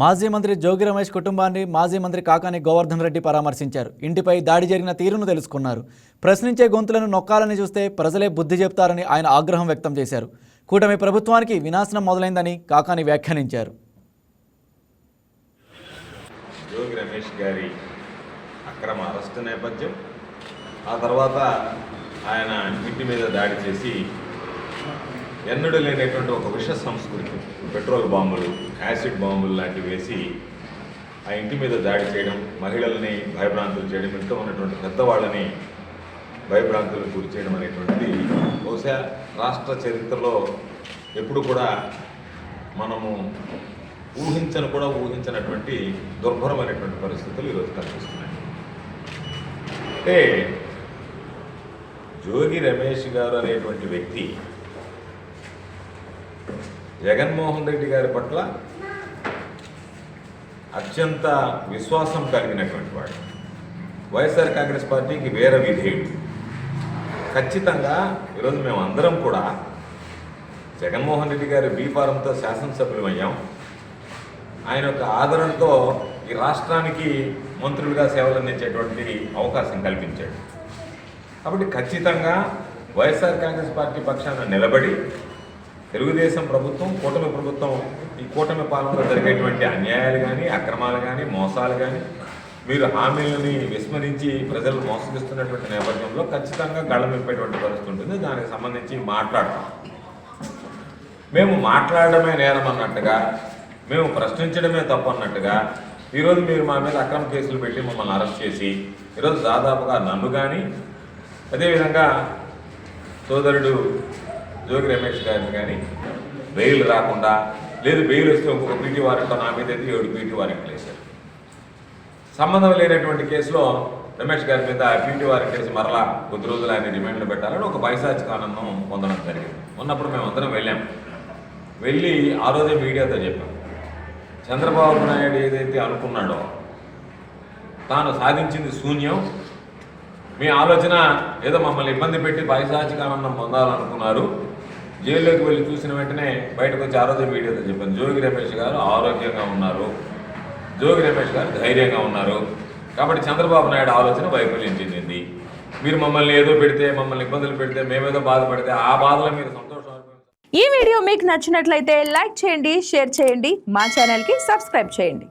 మాజీ మంత్రి జోగి రమేష్ కుటుంబాన్ని మాజీ మంత్రి కాకాని గోవర్ధన్ రెడ్డి పరామర్శించారు. ఇంటిపై దాడి జరిగిన తీరును తెలుసుకున్నారు. ప్రశ్నించే గొంతులను నొక్కాలని చూస్తే ప్రజలే బుద్ధి చెప్తారని ఆయన ఆగ్రహం వ్యక్తం చేశారు. కూటమి ప్రభుత్వానికి వినాశనం మొదలైందని కాకాని వ్యాఖ్యానించారు. జోగి రమేష్ గారి అక్రమ అరెస్టు నేపథ్యం, ఆ తర్వాత ఆయన ఇంటి మీద దాడి చేసి ఎన్నడూ లేనటువంటి ఒక విష సంస్కృతి, పెట్రోల్ బాంబులు, యాసిడ్ బాంబులు లాంటివి వేసి ఆ ఇంటి మీద దాడి చేయడం, మహిళల్ని భయభ్రాంతులు చేయడం, ఇంట్లో ఉన్నటువంటి పెద్దవాళ్ళని భయభ్రాంతులకు గురి చేయడం అనేటువంటిది బహుశా రాష్ట్ర చరిత్రలో ఎప్పుడు కూడా మనము ఊహించినటువంటి దుర్భరమైనటువంటి పరిస్థితులు ఈరోజు కనిపిస్తున్నాయి. అంటే జోగి రమేష్ గారు అనేటువంటి వ్యక్తి జగన్మోహన్ రెడ్డి గారి పట్ల అత్యంత విశ్వాసం కలిగినటువంటి వాడు, వైఎస్ఆర్ కాంగ్రెస్ పార్టీకి వేర విధేయుడు. ఖచ్చితంగా ఈరోజు మేము అందరం కూడా జగన్మోహన్ రెడ్డి గారి బీఫారంతో శాసనసభ్యులమయ్యాం. ఆయన యొక్క ఆదరణతో ఈ రాష్ట్రానికి మంత్రులుగా సేవలు అందించేటువంటి అవకాశం కల్పించాడు. కాబట్టి ఖచ్చితంగా వైఎస్ఆర్ కాంగ్రెస్ పార్టీ పక్షాన నిలబడి తెలుగుదేశం ప్రభుత్వం, కూటమి ప్రభుత్వం, ఈ కూటమి పాలనలో జరిగేటువంటి అన్యాయాలు కానీ, అక్రమాలు కానీ, మోసాలు కానీ, మీరు హామీలని విస్మరించి ప్రజలు మోసగిస్తున్నటువంటి నేపథ్యంలో ఖచ్చితంగా గళమిప్పేటువంటి పరిస్థితి ఉంటుంది. దానికి సంబంధించి మాట్లాడతాం. మేము మాట్లాడడమే నేరం అన్నట్టుగా, మేము ప్రశ్నించడమే తప్పు అన్నట్టుగా ఈరోజు మీరు మా మీద అక్రమ కేసులు పెట్టి మమ్మల్ని అరెస్ట్ చేసి ఈరోజు దాదాపుగా నన్ను కానీ, అదేవిధంగా సోదరుడు జోగి రమేష్ గారిని కానీ బెయిల్ రాకుండా, లేదు బెయిల్ వస్తే ఇంకొక పీటీ వారెంట్ నా మీద అయితే 7 పీటీ వారెంట్లు వేశారు. సంబంధం లేనటువంటి కేసులో రమేష్ గారి మీద పీటీ వారెంట్ వేసి మరలా కొద్ది రోజులు ఆయన రిమాండ్లో పెట్టాలని ఒక పైశాచిక ఆనందం పొందడం జరిగింది. ఉన్నప్పుడు మేము అందరం వెళ్ళి ఆ రోజే మీడియాతో చెప్పాం, చంద్రబాబు నాయుడు ఏదైతే అనుకున్నాడో తాను సాధించింది శూన్యం, మీ ఆలోచన ఏదో మమ్మల్ని ఇబ్బంది పెట్టి పైశాచిక ఆనందం పొందాలనుకున్నారు. జైల్లోకి వెళ్ళి చూసిన వెంటనే బయటకు వచ్చి ఆ రోజే మీడియాతో చెప్పాను, జోగి రమేష్ గారు ఆరోగ్యంగా ఉన్నారు, జోగి రమేష్ గారు ధైర్యంగా ఉన్నారు. కాబట్టి చంద్రబాబు నాయుడు ఆలోచన వైఫల్యం చెందింది. మీరు మమ్మల్ని ఏదో పెడితే, మమ్మల్ని ఇబ్బందులు పెడితే, మేమేదో బాధపడితే ఆ బాధలో మీరు సంతోషం. ఈ వీడియో మీకు నచ్చినట్లయితే లైక్ చేయండి, షేర్ చేయండి, మా ఛానల్కి సబ్స్క్రైబ్ చేయండి.